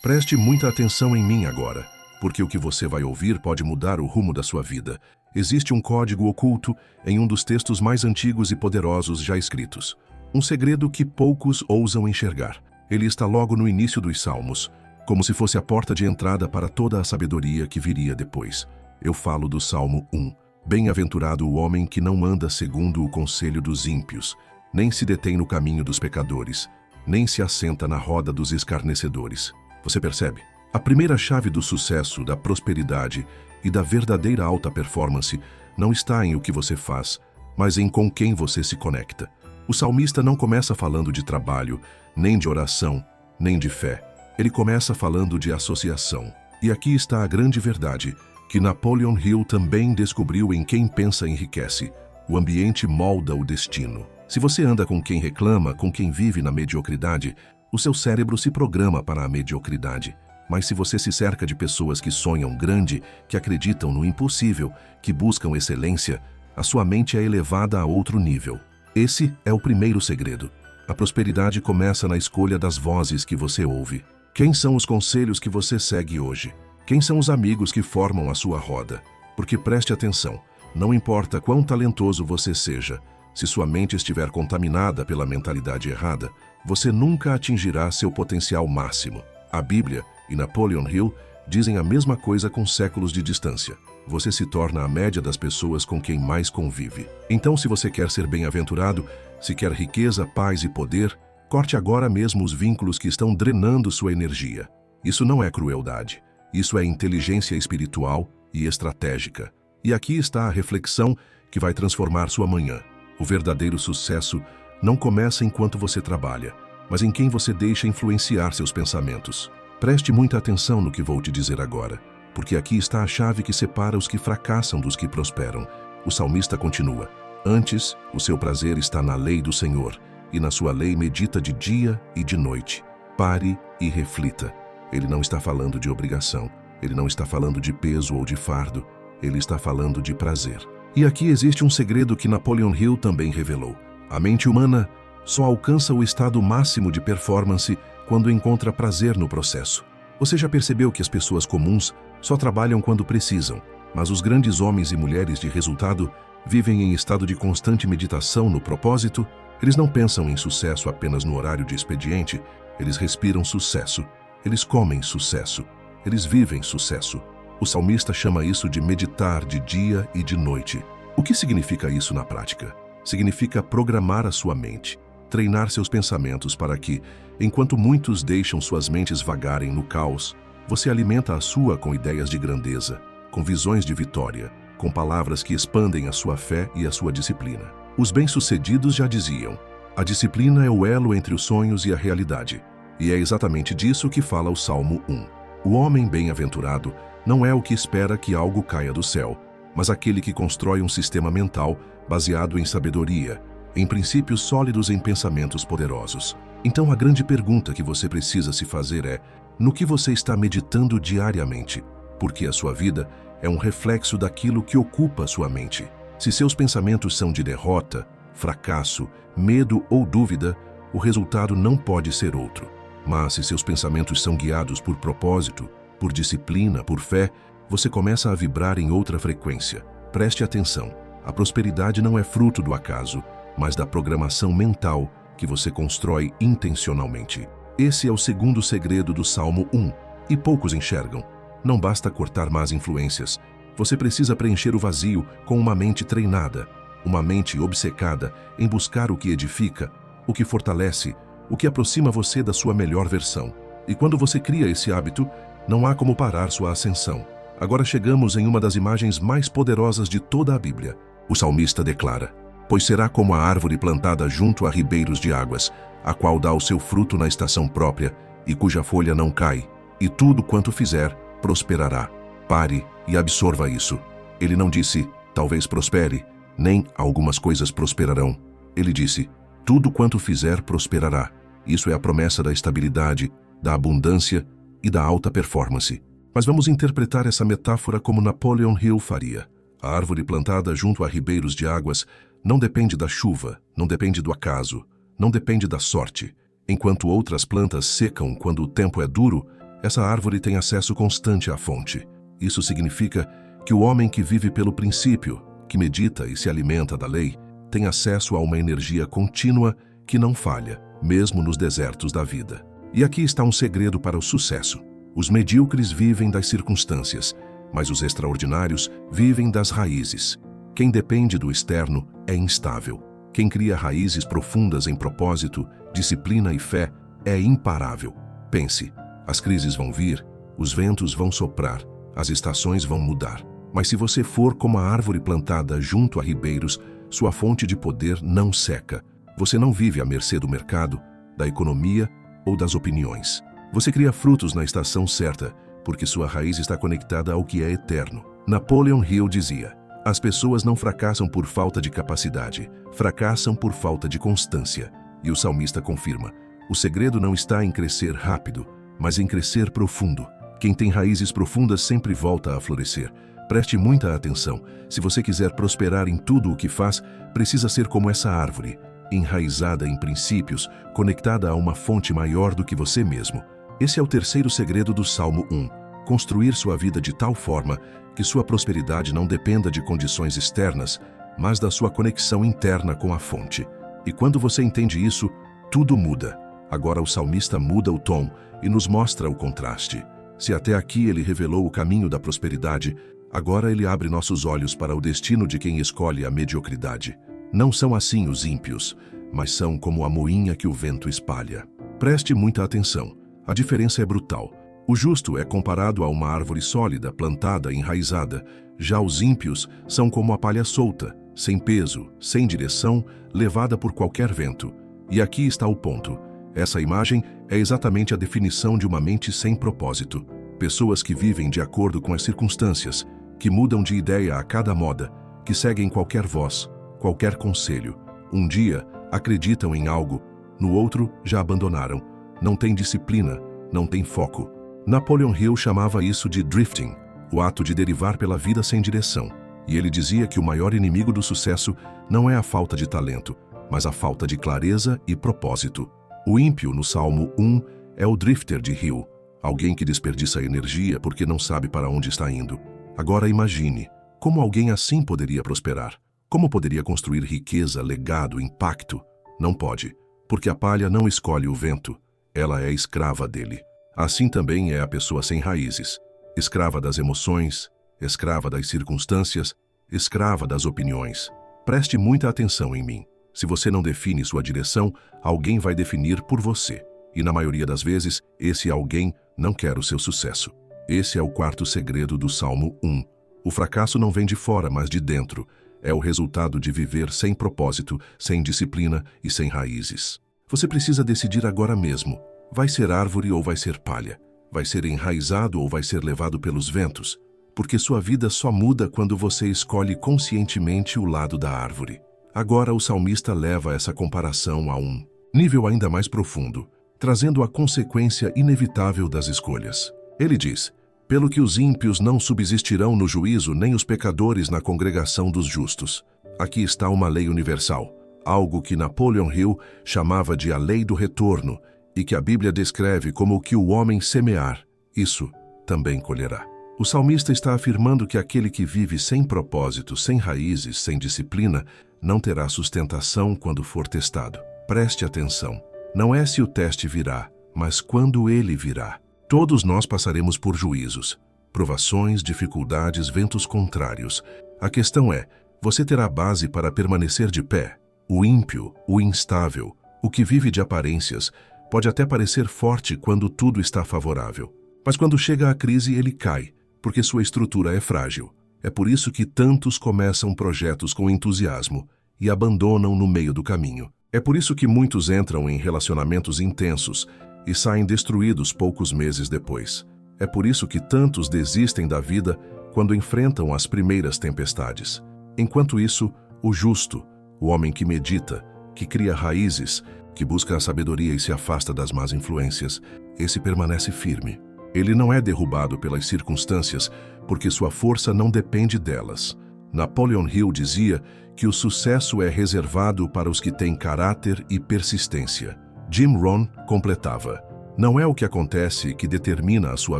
Preste muita atenção em mim agora, porque o que você vai ouvir pode mudar o rumo da sua vida. Existe um código oculto em um dos textos mais antigos e poderosos já escritos. Um segredo que poucos ousam enxergar. Ele está logo no início dos Salmos, como se fosse a porta de entrada para toda a sabedoria que viria depois. Eu falo do Salmo 1. Bem-aventurado o homem que não anda segundo o conselho dos ímpios, nem se detém no caminho dos pecadores, nem se assenta na roda dos escarnecedores. Você percebe? A primeira chave do sucesso, da prosperidade e da verdadeira alta performance não está em o que você faz, mas em com quem você se conecta. O salmista não começa falando de trabalho, nem de oração, nem de fé. Ele começa falando de associação. E aqui está a grande verdade, que Napoleon Hill também descobriu em quem pensa enriquece. O ambiente molda o destino. Se você anda com quem reclama, com quem vive na mediocridade, o seu cérebro se programa para a mediocridade. Mas se você se cerca de pessoas que sonham grande, que acreditam no impossível, que buscam excelência, a sua mente é elevada a outro nível. Esse é o primeiro segredo. A prosperidade começa na escolha das vozes que você ouve. Quem são os conselhos que você segue hoje? Quem são os amigos que formam a sua roda? Porque preste atenção, não importa quão talentoso você seja, se sua mente estiver contaminada pela mentalidade errada, você nunca atingirá seu potencial máximo. A Bíblia e Napoleon Hill dizem a mesma coisa com séculos de distância. Você se torna a média das pessoas com quem mais convive. Então, se você quer ser bem-aventurado, se quer riqueza, paz e poder, corte agora mesmo os vínculos que estão drenando sua energia. Isso não é crueldade. Isso é inteligência espiritual e estratégica. E aqui está a reflexão que vai transformar sua manhã. O verdadeiro sucesso não começa enquanto você trabalha, mas em quem você deixa influenciar seus pensamentos. Preste muita atenção no que vou te dizer agora, porque aqui está a chave que separa os que fracassam dos que prosperam. O salmista continua: antes, o seu prazer está na lei do Senhor, e na sua lei medita de dia e de noite. Pare e reflita. Ele não está falando de obrigação, ele não está falando de peso ou de fardo, ele está falando de prazer. E aqui existe um segredo que Napoleon Hill também revelou. A mente humana só alcança o estado máximo de performance quando encontra prazer no processo. Você já percebeu que as pessoas comuns só trabalham quando precisam, mas os grandes homens e mulheres de resultado vivem em estado de constante meditação no propósito? Eles não pensam em sucesso apenas no horário de expediente, eles respiram sucesso, eles comem sucesso, eles vivem sucesso. O salmista chama isso de meditar de dia e de noite. O que significa isso na prática? Significa programar a sua mente, treinar seus pensamentos para que, enquanto muitos deixam suas mentes vagarem no caos, você alimenta a sua com ideias de grandeza, com visões de vitória, com palavras que expandem a sua fé e a sua disciplina. Os bem-sucedidos já diziam: a disciplina é o elo entre os sonhos e a realidade. E é exatamente disso que fala o Salmo 1. O homem bem-aventurado não é o que espera que algo caia do céu, mas aquele que constrói um sistema mental baseado em sabedoria, em princípios sólidos em pensamentos poderosos. Então a grande pergunta que você precisa se fazer é: no que você está meditando diariamente? Porque a sua vida é um reflexo daquilo que ocupa sua mente. Se seus pensamentos são de derrota, fracasso, medo ou dúvida, o resultado não pode ser outro. Mas se seus pensamentos são guiados por propósito, por disciplina, por fé, você começa a vibrar em outra frequência. Preste atenção, a prosperidade não é fruto do acaso, mas da programação mental que você constrói intencionalmente. Esse é o segundo segredo do Salmo 1, e poucos enxergam. Não basta cortar más influências, você precisa preencher o vazio com uma mente treinada, uma mente obcecada em buscar o que edifica, o que fortalece, o que aproxima você da sua melhor versão. E quando você cria esse hábito, não há como parar sua ascensão. Agora chegamos em uma das imagens mais poderosas de toda a Bíblia. O salmista declara: pois será como a árvore plantada junto a ribeiros de águas, a qual dá o seu fruto na estação própria, e cuja folha não cai, e tudo quanto fizer, prosperará. Pare e absorva isso. Ele não disse: talvez prospere, nem algumas coisas prosperarão. Ele disse: tudo quanto fizer, prosperará. Isso é a promessa da estabilidade, da abundância e da alta performance. Mas vamos interpretar essa metáfora como Napoleon Hill faria. A árvore plantada junto a ribeiros de águas não depende da chuva, não depende do acaso, não depende da sorte. Enquanto outras plantas secam quando o tempo é duro, Essa árvore tem acesso constante à fonte. Isso significa que o homem que vive pelo princípio, que medita e se alimenta da lei, tem acesso a uma energia contínua que não falha, mesmo nos desertos da vida. E aqui está um segredo para o sucesso. Os medíocres vivem das circunstâncias, mas os extraordinários vivem das raízes. Quem depende do externo é instável. Quem cria raízes profundas em propósito, disciplina e fé é imparável. Pense, as crises vão vir, os ventos vão soprar, as estações vão mudar. Mas se você for como a árvore plantada junto a ribeiros, sua fonte de poder não seca. Você não vive à mercê do mercado, da economia ou das opiniões. Você cria frutos na estação certa, porque sua raiz está conectada ao que é eterno. Napoleon Hill dizia: as pessoas não fracassam por falta de capacidade, fracassam por falta de constância. E o salmista confirma: o segredo não está em crescer rápido, mas em crescer profundo. Quem tem raízes profundas sempre volta a florescer. Preste muita atenção. Se você quiser prosperar em tudo o que faz, precisa ser como essa árvore, enraizada em princípios, conectada a uma fonte maior do que você mesmo. Esse é o terceiro segredo do Salmo 1. Construir sua vida de tal forma que sua prosperidade não dependa de condições externas, mas da sua conexão interna com a fonte. E quando você entende isso, tudo muda. Agora o salmista muda o tom e nos mostra o contraste. Se até aqui ele revelou o caminho da prosperidade, agora ele abre nossos olhos para o destino de quem escolhe a mediocridade. Não são assim os ímpios, mas são como a moinha que o vento espalha. Preste muita atenção. A diferença é brutal. O justo é comparado a uma árvore sólida, plantada, enraizada. Já os ímpios são como a palha solta, sem peso, sem direção, levada por qualquer vento. E aqui está o ponto. Essa imagem é exatamente a definição de uma mente sem propósito. Pessoas que vivem de acordo com as circunstâncias, que mudam de ideia a cada moda, que seguem qualquer voz, qualquer conselho. Um dia acreditam em algo, no outro já abandonaram. Não tem disciplina, não tem foco. Napoleon Hill chamava isso de drifting, o ato de derivar pela vida sem direção. E ele dizia que o maior inimigo do sucesso não é a falta de talento, mas a falta de clareza e propósito. O ímpio, no Salmo 1, é o drifter de Hill, alguém que desperdiça energia porque não sabe para onde está indo. Agora imagine, como alguém assim poderia prosperar? Como poderia construir riqueza, legado, impacto? Não pode, porque a palha não escolhe o vento, ela é escrava dele. Assim também é a pessoa sem raízes, escrava das emoções, escrava das circunstâncias, escrava das opiniões. Preste muita atenção em mim. Se você não define sua direção, alguém vai definir por você. E na maioria das vezes, esse alguém não quer o seu sucesso. Esse é o quarto segredo do Salmo 1. O fracasso não vem de fora, mas de dentro. É o resultado de viver sem propósito, sem disciplina e sem raízes. Você precisa decidir agora mesmo. Vai ser árvore ou vai ser palha? Vai ser enraizado ou vai ser levado pelos ventos? Porque sua vida só muda quando você escolhe conscientemente o lado da árvore. Agora o salmista leva essa comparação a um nível ainda mais profundo, trazendo a consequência inevitável das escolhas. Ele diz: pelo que os ímpios não subsistirão no juízo, nem os pecadores na congregação dos justos. Aqui está uma lei universal, algo que Napoleon Hill chamava de a lei do retorno, e que a Bíblia descreve como o que o homem semear, isso também colherá. O salmista está afirmando que aquele que vive sem propósito, sem raízes, sem disciplina, não terá sustentação quando for testado. Preste atenção. Não é se o teste virá, mas quando ele virá. Todos nós passaremos por juízos, provações, dificuldades, ventos contrários. A questão é, você terá base para permanecer de pé? O ímpio, o instável, o que vive de aparências, pode até parecer forte quando tudo está favorável. Mas quando chega a crise, ele cai, porque sua estrutura é frágil. É por isso que tantos começam projetos com entusiasmo e abandonam no meio do caminho. É por isso que muitos entram em relacionamentos intensos e saem destruídos poucos meses depois. É por isso que tantos desistem da vida quando enfrentam as primeiras tempestades. Enquanto isso, o justo, o homem que medita, que cria raízes, que busca a sabedoria e se afasta das más influências, esse permanece firme. Ele não é derrubado pelas circunstâncias, porque sua força não depende delas. Napoleon Hill dizia que o sucesso é reservado para os que têm caráter e persistência. Jim Rohn completava: Não é o que acontece que determina a sua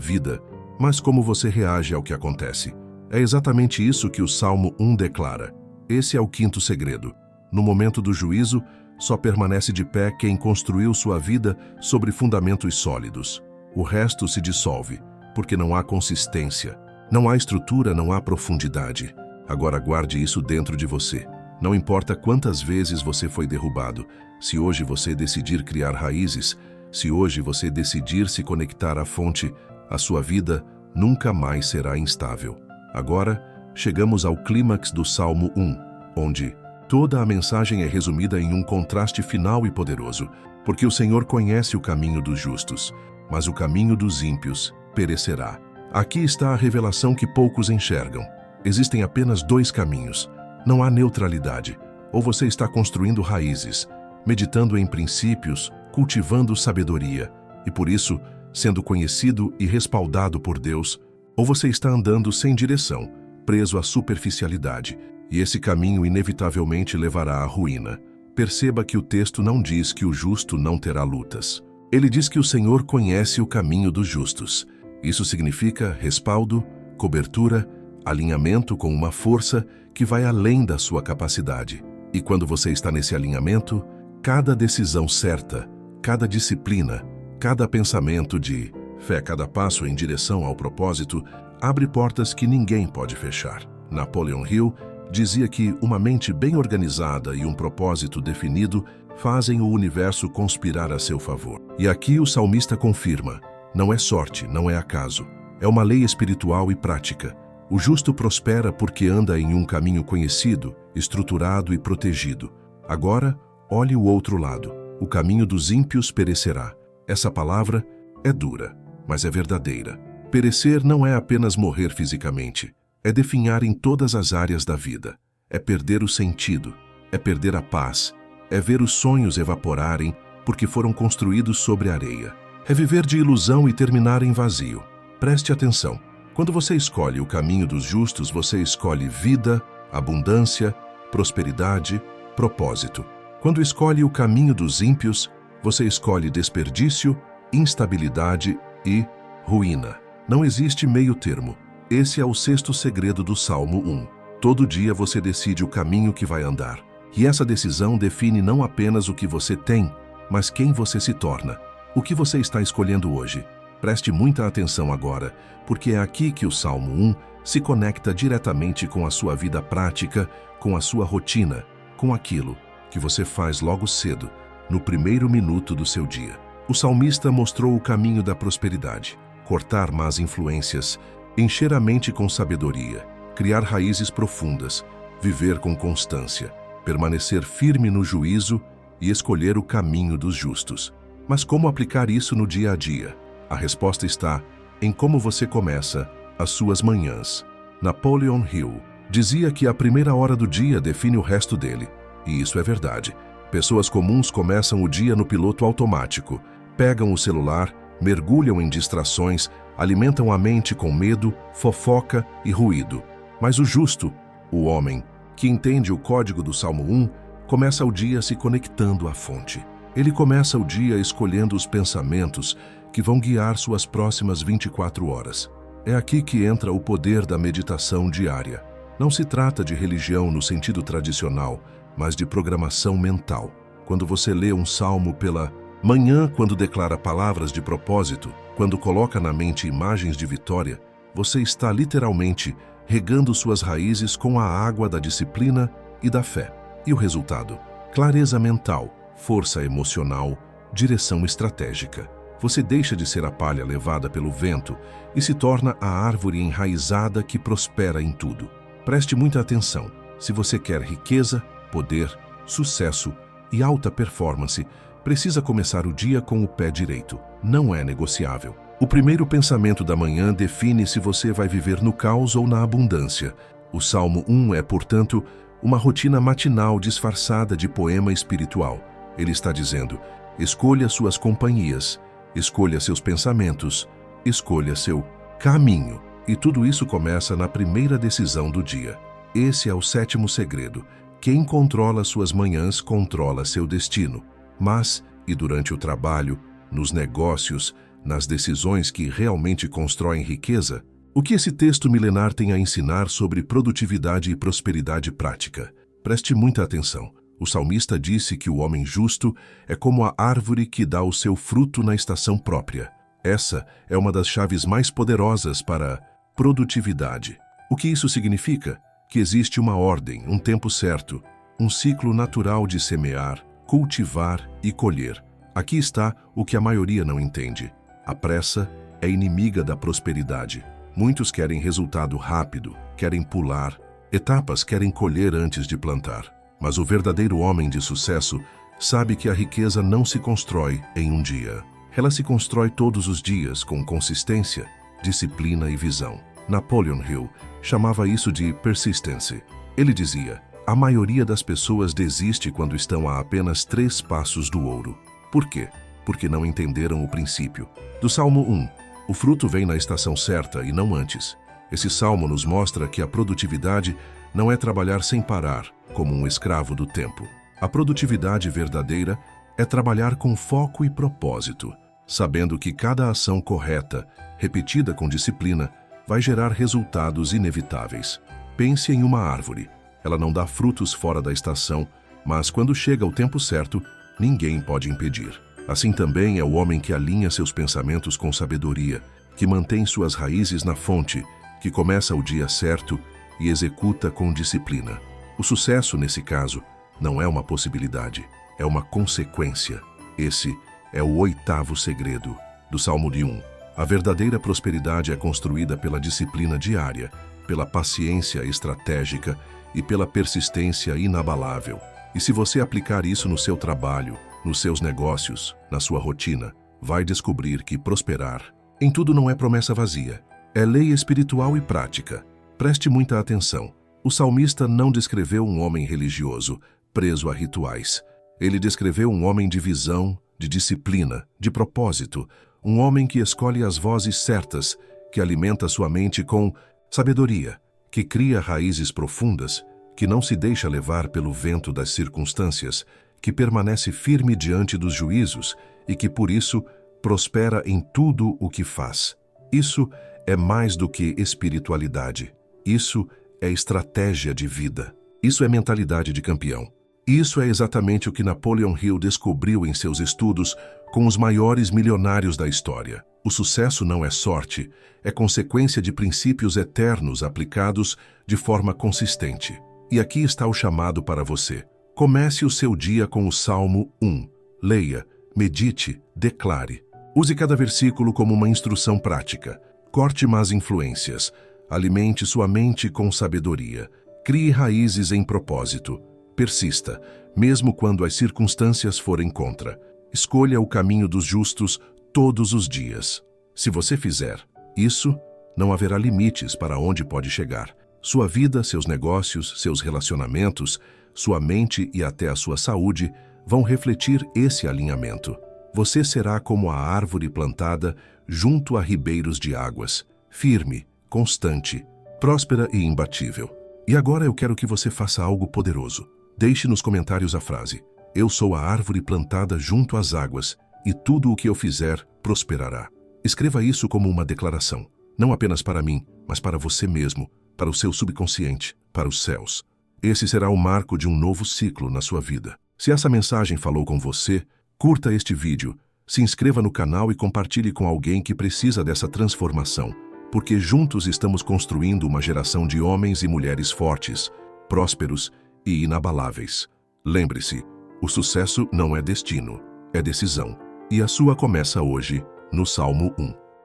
vida, mas como você reage ao que acontece. É exatamente isso que o Salmo 1 declara. Esse é o quinto segredo. No momento do juízo, só permanece de pé quem construiu sua vida sobre fundamentos sólidos. O resto se dissolve, porque não há consistência. Não há estrutura, não há profundidade. Agora guarde isso dentro de você. Não importa quantas vezes você foi derrubado, se hoje você decidir criar raízes, se hoje você decidir se conectar à fonte, a sua vida nunca mais será instável. Agora, chegamos ao clímax do Salmo 1, onde toda a mensagem é resumida em um contraste final e poderoso, porque o Senhor conhece o caminho dos justos, mas o caminho dos ímpios perecerá. Aqui está a revelação que poucos enxergam. Existem apenas dois caminhos. Não há neutralidade. Ou você está construindo raízes, meditando em princípios, cultivando sabedoria, e por isso, sendo conhecido e respaldado por Deus, ou você está andando sem direção, preso à superficialidade, e esse caminho inevitavelmente levará à ruína. Perceba que o texto não diz que o justo não terá lutas. Ele diz que o Senhor conhece o caminho dos justos. Isso significa respaldo, cobertura, alinhamento com uma força que vai além da sua capacidade. E quando você está nesse alinhamento, cada decisão certa, cada disciplina, cada pensamento de fé, cada passo em direção ao propósito, abre portas que ninguém pode fechar. Napoleon Hill dizia que uma mente bem organizada e um propósito definido fazem o universo conspirar a seu favor. E aqui o salmista confirma: não é sorte, não é acaso. É uma lei espiritual e prática. O justo prospera porque anda em um caminho conhecido, estruturado e protegido. Agora, olhe o outro lado. O caminho dos ímpios perecerá. Essa palavra é dura, mas é verdadeira. Perecer não é apenas morrer fisicamente. É definhar em todas as áreas da vida. É perder o sentido. É perder a paz. É ver os sonhos evaporarem porque foram construídos sobre areia. É viver de ilusão e terminar em vazio. Preste atenção. Quando você escolhe o caminho dos justos, você escolhe vida, abundância, prosperidade, propósito. Quando escolhe o caminho dos ímpios, você escolhe desperdício, instabilidade e ruína. Não existe meio termo. Esse é o sexto segredo do Salmo 1. Todo dia você decide o caminho que vai andar. E essa decisão define não apenas o que você tem, mas quem você se torna. O que você está escolhendo hoje? Preste muita atenção agora, porque é aqui que o Salmo 1 se conecta diretamente com a sua vida prática, com a sua rotina, com aquilo que você faz logo cedo, no primeiro minuto do seu dia. O salmista mostrou o caminho da prosperidade: cortar más influências, encher a mente com sabedoria, criar raízes profundas, viver com constância, permanecer firme no juízo e escolher o caminho dos justos. Mas como aplicar isso no dia a dia? A resposta está em como você começa as suas manhãs. Napoleon Hill dizia que a primeira hora do dia define o resto dele. E isso é verdade. Pessoas comuns começam o dia no piloto automático, pegam o celular, mergulham em distrações, alimentam a mente com medo, fofoca e ruído. Mas o justo, o homem, que entende o código do Salmo 1, começa o dia se conectando à fonte. Ele começa o dia escolhendo os pensamentos que vão guiar suas próximas 24 horas. É aqui que entra o poder da meditação diária. Não se trata de religião no sentido tradicional, mas de programação mental. Quando você lê um salmo pela manhã, quando declara palavras de propósito, quando coloca na mente imagens de vitória, você está literalmente regando suas raízes com a água da disciplina e da fé. E o resultado? Clareza mental, força emocional, direção estratégica. Você deixa de ser a palha levada pelo vento e se torna a árvore enraizada que prospera em tudo. Preste muita atenção. Se você quer riqueza, poder, sucesso e alta performance, precisa começar o dia com o pé direito. Não é negociável. O primeiro pensamento da manhã define se você vai viver no caos ou na abundância. O Salmo 1 é, portanto, uma rotina matinal disfarçada de poema espiritual. Ele está dizendo: escolha suas companhias, escolha seus pensamentos, escolha seu caminho. E tudo isso começa na primeira decisão do dia. Esse é o sétimo segredo. Quem controla suas manhãs controla seu destino. Mas, e durante o trabalho, nos negócios, nas decisões que realmente constroem riqueza? O que esse texto milenar tem a ensinar sobre produtividade e prosperidade prática? Preste muita atenção. O salmista disse que o homem justo é como a árvore que dá o seu fruto na estação própria. Essa é uma das chaves mais poderosas para a produtividade. O que isso significa? Que existe uma ordem, um tempo certo, um ciclo natural de semear, cultivar e colher. Aqui está o que a maioria não entende. A pressa é inimiga da prosperidade. Muitos querem resultado rápido, querem pular etapas, querem colher antes de plantar. Mas o verdadeiro homem de sucesso sabe que a riqueza não se constrói em um dia. Ela se constrói todos os dias com consistência, disciplina e visão. Napoleon Hill chamava isso de persistence. Ele dizia: a maioria das pessoas desiste quando estão a apenas 3 passos do ouro. Por quê? Porque não entenderam o princípio. Do Salmo 1, o fruto vem na estação certa e não antes. Esse salmo nos mostra que a produtividade não é trabalhar sem parar, como um escravo do tempo. A produtividade verdadeira é trabalhar com foco e propósito, sabendo que cada ação correta, repetida com disciplina, vai gerar resultados inevitáveis. Pense em uma árvore. Ela não dá frutos fora da estação, mas quando chega o tempo certo, ninguém pode impedir. Assim também é o homem que alinha seus pensamentos com sabedoria, que mantém suas raízes na fonte, que começa o dia certo e executa com disciplina. O sucesso, nesse caso, não é uma possibilidade, é uma consequência. Esse é o 8º segredo do Salmo 1. A verdadeira prosperidade é construída pela disciplina diária, pela paciência estratégica e pela persistência inabalável. E se você aplicar isso no seu trabalho, nos seus negócios, na sua rotina, vai descobrir que prosperar em tudo não é promessa vazia. É lei espiritual e prática. Preste muita atenção. O salmista não descreveu um homem religioso, preso a rituais. Ele descreveu um homem de visão, de disciplina, de propósito. Um homem que escolhe as vozes certas, que alimenta sua mente com sabedoria, que cria raízes profundas, que não se deixa levar pelo vento das circunstâncias, que permanece firme diante dos juízos e que, por isso, prospera em tudo o que faz. Isso é mais do que espiritualidade. Isso é estratégia de vida. Isso é mentalidade de campeão. Isso é exatamente o que Napoleon Hill descobriu em seus estudos com os maiores milionários da história. O sucesso não é sorte, é consequência de princípios eternos aplicados de forma consistente. E aqui está o chamado para você. Comece o seu dia com o Salmo 1. Leia, medite, declare. Use cada versículo como uma instrução prática. Corte más influências. Alimente sua mente com sabedoria. Crie raízes em propósito. Persista, mesmo quando as circunstâncias forem contra. Escolha o caminho dos justos todos os dias. Se você fizer isso, não haverá limites para onde pode chegar. Sua vida, seus negócios, seus relacionamentos, sua mente e até a sua saúde vão refletir esse alinhamento. Você será como a árvore plantada junto a ribeiros de águas, firme, constante, próspera e imbatível. E agora eu quero que você faça algo poderoso. Deixe nos comentários a frase: eu sou a árvore plantada junto às águas, e tudo o que eu fizer prosperará. Escreva isso como uma declaração, não apenas para mim, mas para você mesmo, para o seu subconsciente, para os céus. Esse será o marco de um novo ciclo na sua vida. Se essa mensagem falou com você, curta este vídeo, se inscreva no canal e compartilhe com alguém que precisa dessa transformação, porque juntos estamos construindo uma geração de homens e mulheres fortes, prósperos e inabaláveis. Lembre-se, o sucesso não é destino, é decisão. E a sua começa hoje, no Salmo 1.